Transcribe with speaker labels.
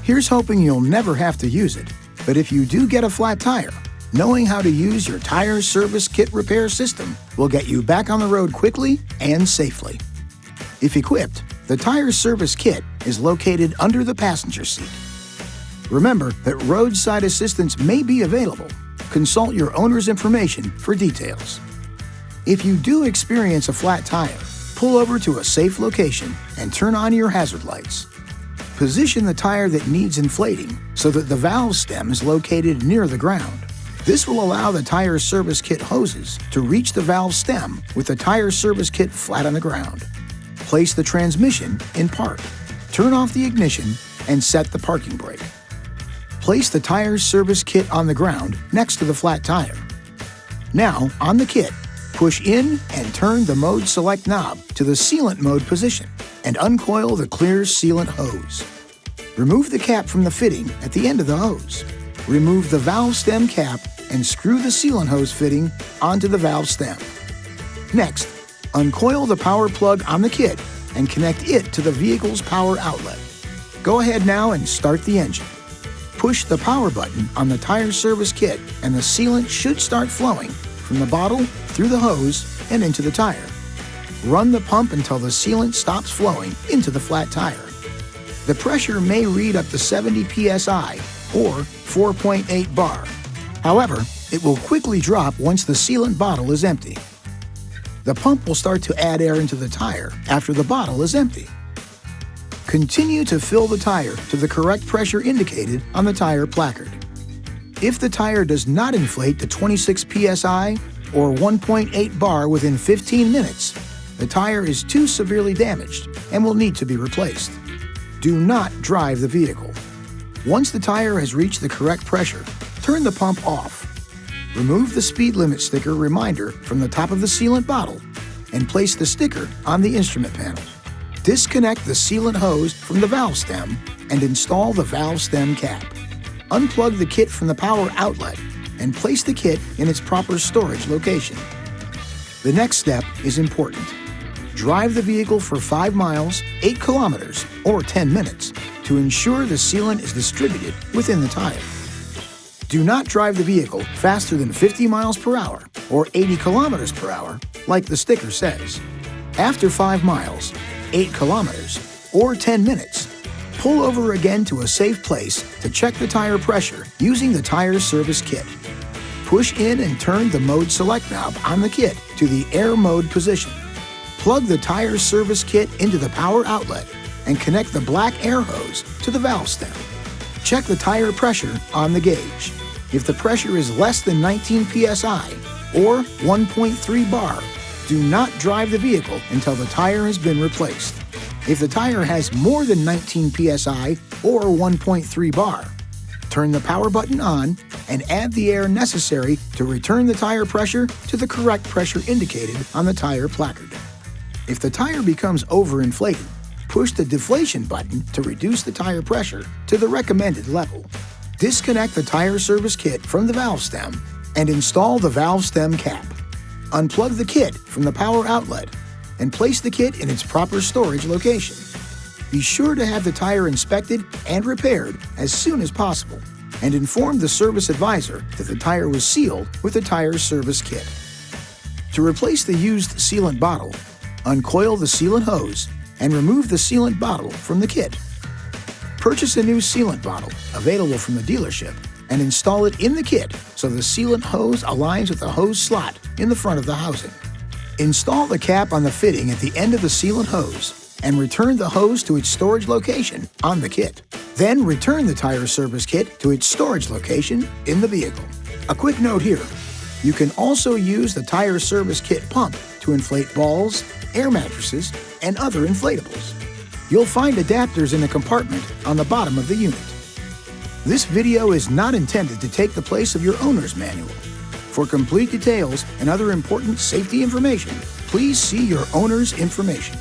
Speaker 1: Here's hoping you'll never have to use it, but if you do get a flat tire, knowing how to use your tire service kit repair system will get you back on the road quickly and safely. If equipped, the tire service kit is located under the passenger seat. Remember that roadside assistance may be available. Consult your owner's information for details. If you do experience a flat tire, pull over to a safe location and turn on your hazard lights. Position the tire that needs inflating so that the valve stem is located near the ground. This will allow the tire service kit hoses to reach the valve stem with the tire service kit flat on the ground. Place the transmission in park. Turn off the ignition and set the parking brake. Place the tire service kit on the ground next to the flat tire. Now, on the kit, push in and turn the mode select knob to the sealant mode position and uncoil the clear sealant hose. Remove the cap from the fitting at the end of the hose. Remove the valve stem cap and screw the sealant hose fitting onto the valve stem. Next, uncoil the power plug on the kit and connect it to the vehicle's power outlet. Go ahead now and start the engine. Push the power button on the tire service kit and the sealant should start flowing from the bottle through the hose and into the tire. Run the pump until the sealant stops flowing into the flat tire. The pressure may read up to 70 psi or 4.8 bar. However, it will quickly drop once the sealant bottle is empty. The pump will start to add air into the tire after the bottle is empty. Continue to fill the tire to the correct pressure indicated on the tire placard. If the tire does not inflate to 26 psi or 1.8 bar within 15 minutes, the tire is too severely damaged and will need to be replaced. Do not drive the vehicle. Once the tire has reached the correct pressure, turn the pump off. Remove the speed limit sticker reminder from the top of the sealant bottle and place the sticker on the instrument panel. Disconnect the sealant hose from the valve stem and install the valve stem cap. Unplug the kit from the power outlet and place the kit in its proper storage location. The next step is important. Drive the vehicle for 5 miles, 8 kilometers, or 10 minutes to ensure the sealant is distributed within the tire. Do not drive the vehicle faster than 50 miles per hour or 80 kilometers per hour, like the sticker says. After 5 miles, 8 kilometers, or 10 minutes, pull over again to a safe place to check the tire pressure using the tire service kit. Push in and turn the mode select knob on the kit to the air mode position. Plug the tire service kit into the power outlet and connect the black air hose to the valve stem. Check the tire pressure on the gauge. If the pressure is less than 19 psi or 1.3 bar, do not drive the vehicle until the tire has been replaced. If the tire has more than 19 psi or 1.3 bar, turn the power button on and add the air necessary to return the tire pressure to the correct pressure indicated on the tire placard. If the tire becomes overinflated, push the deflation button to reduce the tire pressure to the recommended level. Disconnect the tire service kit from the valve stem and install the valve stem cap. Unplug the kit from the power outlet and place the kit in its proper storage location. Be sure to have the tire inspected and repaired as soon as possible and inform the service advisor that the tire was sealed with the tire service kit. To replace the used sealant bottle, uncoil the sealant hose and remove the sealant bottle from the kit. Purchase a new sealant bottle available from the dealership and install it in the kit so the sealant hose aligns with the hose slot in the front of the housing. Install the cap on the fitting at the end of the sealant hose and return the hose to its storage location on the kit. Then return the tire service kit to its storage location in the vehicle. A quick note here, you can also use the tire service kit pump to inflate balls, air mattresses, and other inflatables. You'll find adapters in the compartment on the bottom of the unit. This video is not intended to take the place of your owner's manual. For complete details and other important safety information, please see your owner's information.